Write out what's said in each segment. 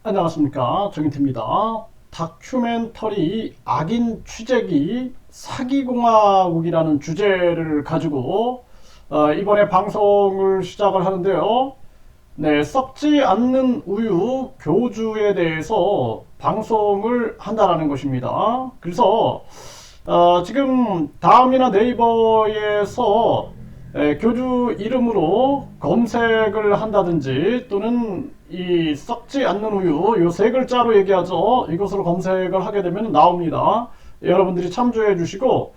안녕하십니까, 정인태입니다. 다큐멘터리 악인 취재기 사기공화국이라는 주제를 가지고 이번에 방송을 시작을 하는데요. 네, 썩지 않는 우유 교주에 대해서 방송을 한다라는 것입니다. 그래서 지금 다음이나 네이버에서 교주 이름으로 검색을 한다든지 또는 이 썩지 않는 우유 요 세 글자로 얘기하죠. 이것으로 검색을 하게 되면 나옵니다. 여러분들이 참조해 주시고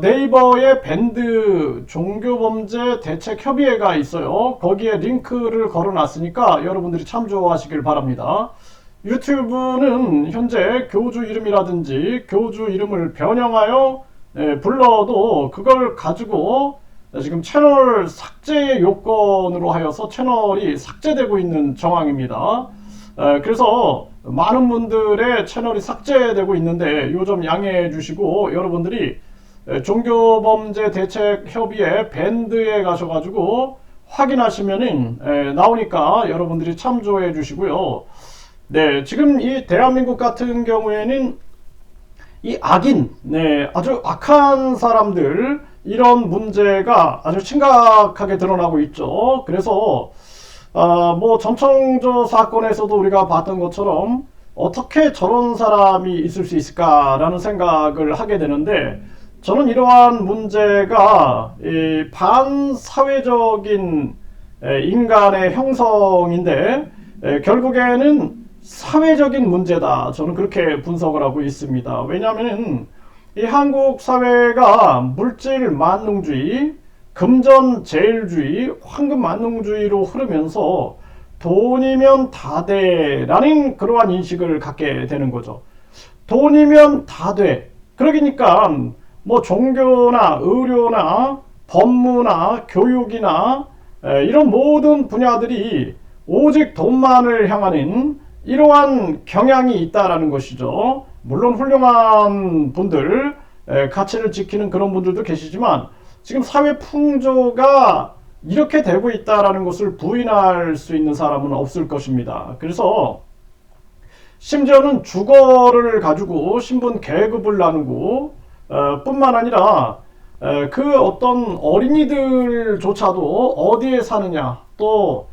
네이버에 밴드 종교범죄 대책협의회가 있어요. 거기에 링크를 걸어 놨으니까 여러분들이 참조하시길 바랍니다. 유튜브는 현재 교주 이름이라든지 교주 이름을 변형하여 불러도 그걸 가지고 지금 채널 삭제 요건으로 하여서 채널이 삭제되고 있는 정황입니다. 그래서 많은 분들의 채널이 삭제되고 있는데 요 점 양해해 주시고 여러분들이 종교범죄 대책협의회 밴드에 가셔가지고 확인하시면은 나오니까 여러분들이 참조해 주시고요. 네, 지금 이 대한민국 같은 경우에는 이 악인, 아주 악한 사람들 이런 문제가 아주 심각하게 드러나고 있죠. 그래서 뭐 전청조 사건에서도 우리가 봤던 것처럼 어떻게 저런 사람이 있을 수 있을까라는 생각을 하게 되는데 저는 이러한 문제가 이 반사회적인 인간의 형성인데 결국에는 사회적인 문제다. 저는 그렇게 분석을 하고 있습니다. 왜냐하면 이 한국 사회가 물질 만능주의, 금전 제일주의, 황금 만능주의로 흐르면서 돈이면 다 돼라는 그러한 인식을 갖게 되는 거죠. 돈이면 다 돼. 그러니까 뭐 종교나 의료나 법무나 교육이나 이런 모든 분야들이 오직 돈만을 향하는 이러한 경향이 있다라는 것이죠. 물론 훌륭한 분들, 가치를 지키는 그런 분들도 계시지만 지금 사회 풍조가 이렇게 되고 있다라는 것을 부인할 수 있는 사람은 없을 것입니다. 그래서 심지어는 주거를 가지고 신분 계급을 나누고 뿐만 아니라 그 어떤 어린이들조차도 어디에 사느냐 또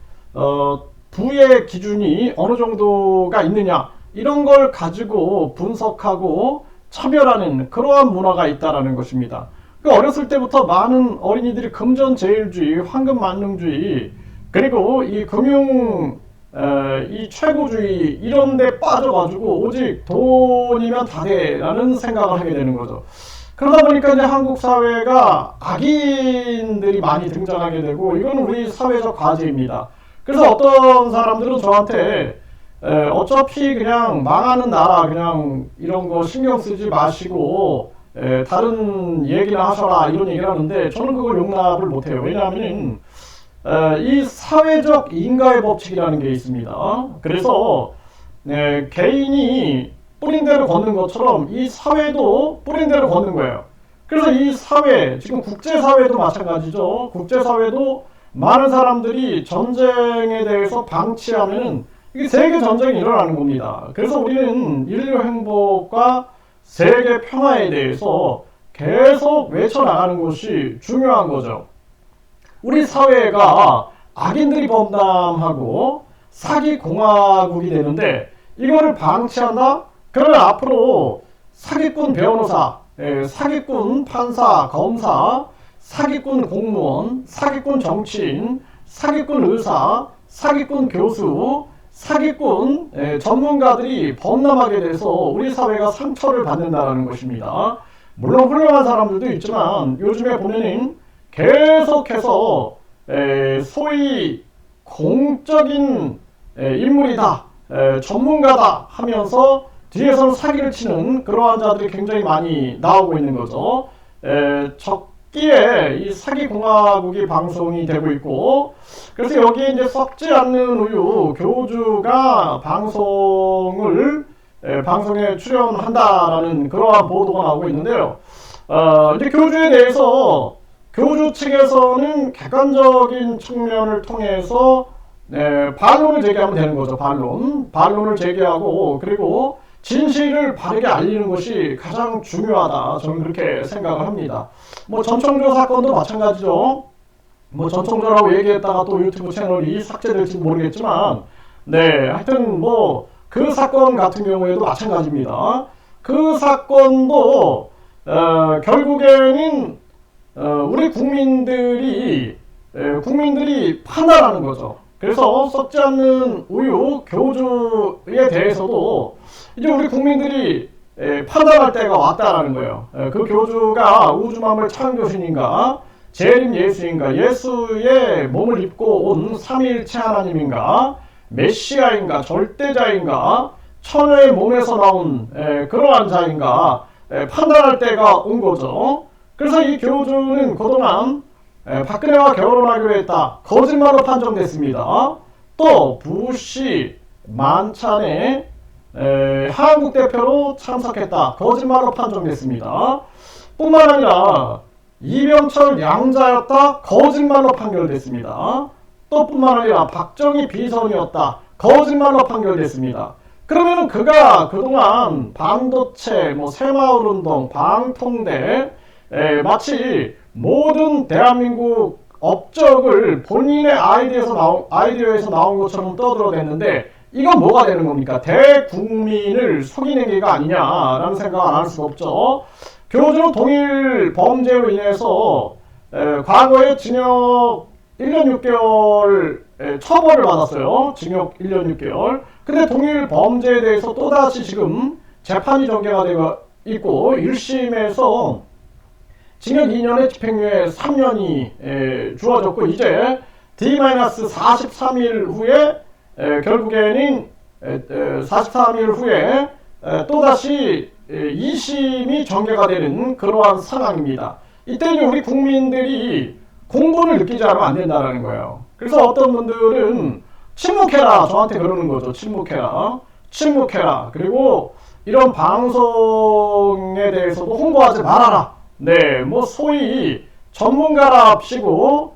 부의 기준이 어느 정도가 있느냐 이런 걸 가지고 분석하고 차별하는 그러한 문화가 있다라는 것입니다. 어렸을 때부터 많은 어린이들이 금전제일주의, 황금만능주의 그리고 이 금융 이 최고주의 이런 데 빠져가지고 오직 돈이면 다 돼라는 생각을 하게 되는 거죠. 그러다 보니까 이제 한국 사회가 악인들이 많이 등장하게 되고 이거는 우리 사회적 과제입니다. 그래서 어떤 사람들은 저한테 어차피 그냥 망하는 나라 그냥 이런 거 신경 쓰지 마시고 다른 얘기나 하셔라 이런 얘기를 하는데 저는 그걸 용납을 못해요. 왜냐하면 이 사회적 인과의 법칙이라는 게 있습니다. 그래서 개인이 뿌린 대로 걷는 것처럼 이 사회도 뿌린 대로 걷는 거예요. 그래서 이 사회, 지금 국제사회도 마찬가지죠. 국제사회도 많은 사람들이 전쟁에 대해서 방치하면은 이게 세계 전쟁이 일어나는 겁니다. 그래서 우리는 인류 행복과 세계 평화에 대해서 계속 외쳐나가는 것이 중요한 거죠. 우리 사회가 악인들이 범람하고 사기 공화국이 되는데 이거를 방치한다? 그러면 앞으로 사기꾼 변호사, 사기꾼 판사, 검사, 사기꾼 공무원, 사기꾼 정치인, 사기꾼 의사, 사기꾼 교수, 사기꾼 전문가들이 범람하게 돼서 우리 사회가 상처를 받는다는 것입니다. 물론 훌륭한 사람들도 있지만 요즘에 보면은 계속해서 소위 공적인 인물이다, 전문가다 하면서 뒤에서는 사기를 치는 그러한 자들이 굉장히 많이 나오고 있는 거죠. 적기에 이 사기공화국이 방송이 되고 있고 그래서 여기에 이제 썩지 않는 우유 교주가 방송에 출연한다라는 그러한 보도가 나오고 있는데요. 이제 교주에 대해서 교주 측에서는 객관적인 측면을 통해서 반론을 제기하면 되는 거죠. 반론을 제기하고, 그리고 진실을 바르게 알리는 것이 가장 중요하다. 저는 그렇게 생각을 합니다. 뭐 전청조 사건도 마찬가지죠. 뭐 전청조라고 얘기했다가 또 유튜브 채널이 삭제될지 모르겠지만, 하여튼 뭐 그 사건 같은 경우에도 마찬가지입니다. 그 사건도 결국에는 우리 국민들이 판단하는 거죠. 그래서 썩지 않는 우유 교주에 대해서도 이제 우리 국민들이 판단할 때가 왔다라는 거예요. 그 교주가 우주만물 창조신인가, 재림 예수인가, 예수의 몸을 입고 온 삼위일체 하나님인가, 메시아인가, 절대자인가, 처녀의 몸에서 나온 그러한 자인가 판단할 때가 온 거죠. 그래서 이 교주는 그동안 박근혜와 결혼하기로 했다. 거짓말로 판정됐습니다. 또 부시 만찬에 한국 대표로 참석했다. 거짓말로 판정됐습니다. 뿐만 아니라 이병철 양자였다. 거짓말로 판결됐습니다. 또 뿐만 아니라 박정희 비선이었다. 거짓말로 판결됐습니다. 그러면은 그가 그동안 반도체, 새마을운동, 방통대 마치 모든 대한민국 업적을 본인의 아이디어에서 나온 것처럼 떠들어댔는데 이건 뭐가 되는 겁니까? 대국민을 속이는 게가 아니냐라는 생각 안 할 수가 없죠. 교주는 동일 범죄로 인해서 과거에 징역 1년 6개월 처벌을 받았어요. 징역 1년 6개월. 근데 동일 범죄에 대해서 또다시 지금 재판이 전개가 되고 있고 1심에서 징역 2년에 집행유예 3년이 주어졌고 이제 D-43일 후에 결국에는 43일 후에 또다시 2심이 전개가 되는 그러한 상황입니다. 이때는 우리 국민들이 공분을 느끼지 않으면 안 된다는 거예요. 그래서 어떤 분들은 침묵해라 저한테 그러는 거죠. 침묵해라. 그리고 이런 방송에 대해서도 홍보하지 말아라. 소위 전문가랍시고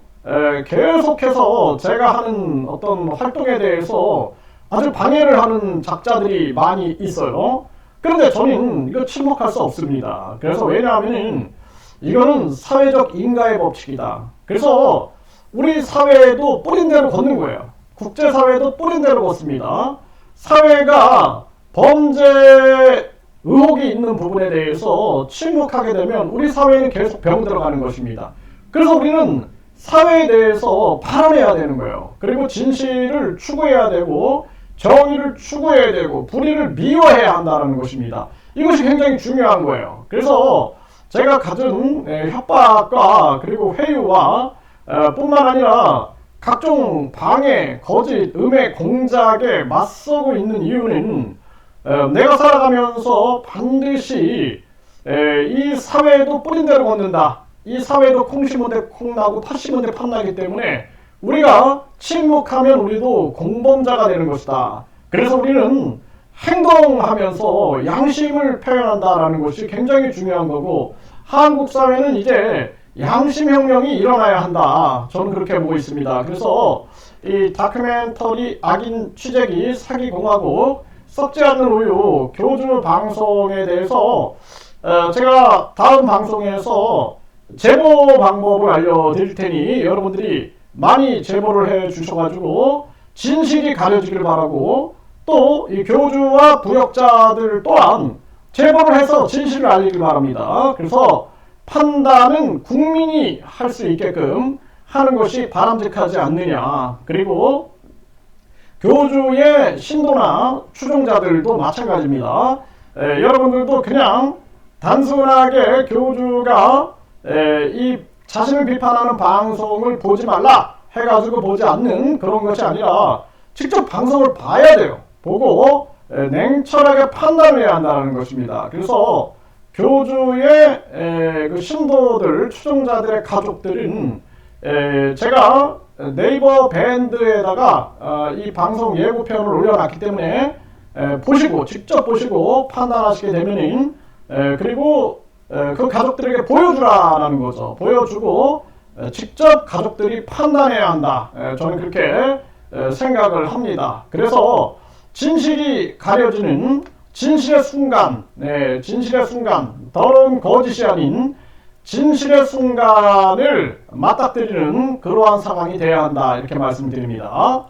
계속해서 제가 하는 어떤 활동에 대해서 아주 방해를 하는 작자들이 많이 있어요. 그런데 저는 이거 침묵할 수 없습니다. 그래서 왜냐하면 이거는 사회적 인가의 법칙이다. 그래서 우리 사회도 뿌린 대로 걷는 거예요. 국제사회도 뿌린 대로 걷습니다. 사회가 범죄 의혹이 있는 부분에 대해서 침묵하게 되면 우리 사회는 계속 병들어가는 것입니다. 그래서 우리는 사회에 대해서 발언해야 되는 거예요. 그리고 진실을 추구해야 되고 정의를 추구해야 되고 불의를 미워해야 한다는 것입니다. 이것이 굉장히 중요한 거예요. 그래서 제가 가진 협박과 그리고 회유와 뿐만 아니라 각종 방해, 거짓, 음해, 공작에 맞서고 있는 이유는 내가 살아가면서 반드시 이 사회도 뿌린 대로 걷는다. 이 사회도 콩 심은 데 콩나고 팥 심은 데 팥나기 때문에 우리가 침묵하면 우리도 공범자가 되는 것이다. 그래서 우리는 행동하면서 양심을 표현한다라는 것이 굉장히 중요한 거고 한국 사회는 이제 양심혁명이 일어나야 한다. 저는 그렇게 보고 있습니다. 그래서 이 다큐멘터리 악인 취재기 사기공화국 썩지 않는 우유 교주 방송에 대해서 제가 다음 방송에서 제보 방법을 알려드릴 테니 여러분들이 많이 제보를 해 주셔가지고 진실이 가려지길 바라고 또 이 교주와 부역자들 또한 제보를 해서 진실을 알리길 바랍니다. 그래서 판단은 국민이 할 수 있게끔 하는 것이 바람직하지 않느냐. 그리고 교주의 신도나 추종자들도 마찬가지입니다. 여러분들도 그냥 단순하게 교주가 이 자신을 비판하는 방송을 보지 말라 해가지고 보지 않는 그런 것이 아니라 직접 방송을 봐야 돼요. 보고 냉철하게 판단을 해야 한다는 것입니다. 그래서 교주의 그 신도들, 추종자들의 가족들은 제가 네이버 밴드에다가 이 방송 예고편을 올려놨기 때문에 직접 보시고 판단하시게 되면은 그리고 그 가족들에게 보여주라는 거죠. 보여주고 직접 가족들이 판단해야 한다. 저는 그렇게 생각을 합니다. 그래서 진실이 가려지는 진실의 순간, 진실의 순간, 더러운 거짓이 아닌 진실의 순간을 맞닥뜨리는 그러한 상황이 되어야 한다, 이렇게 말씀드립니다.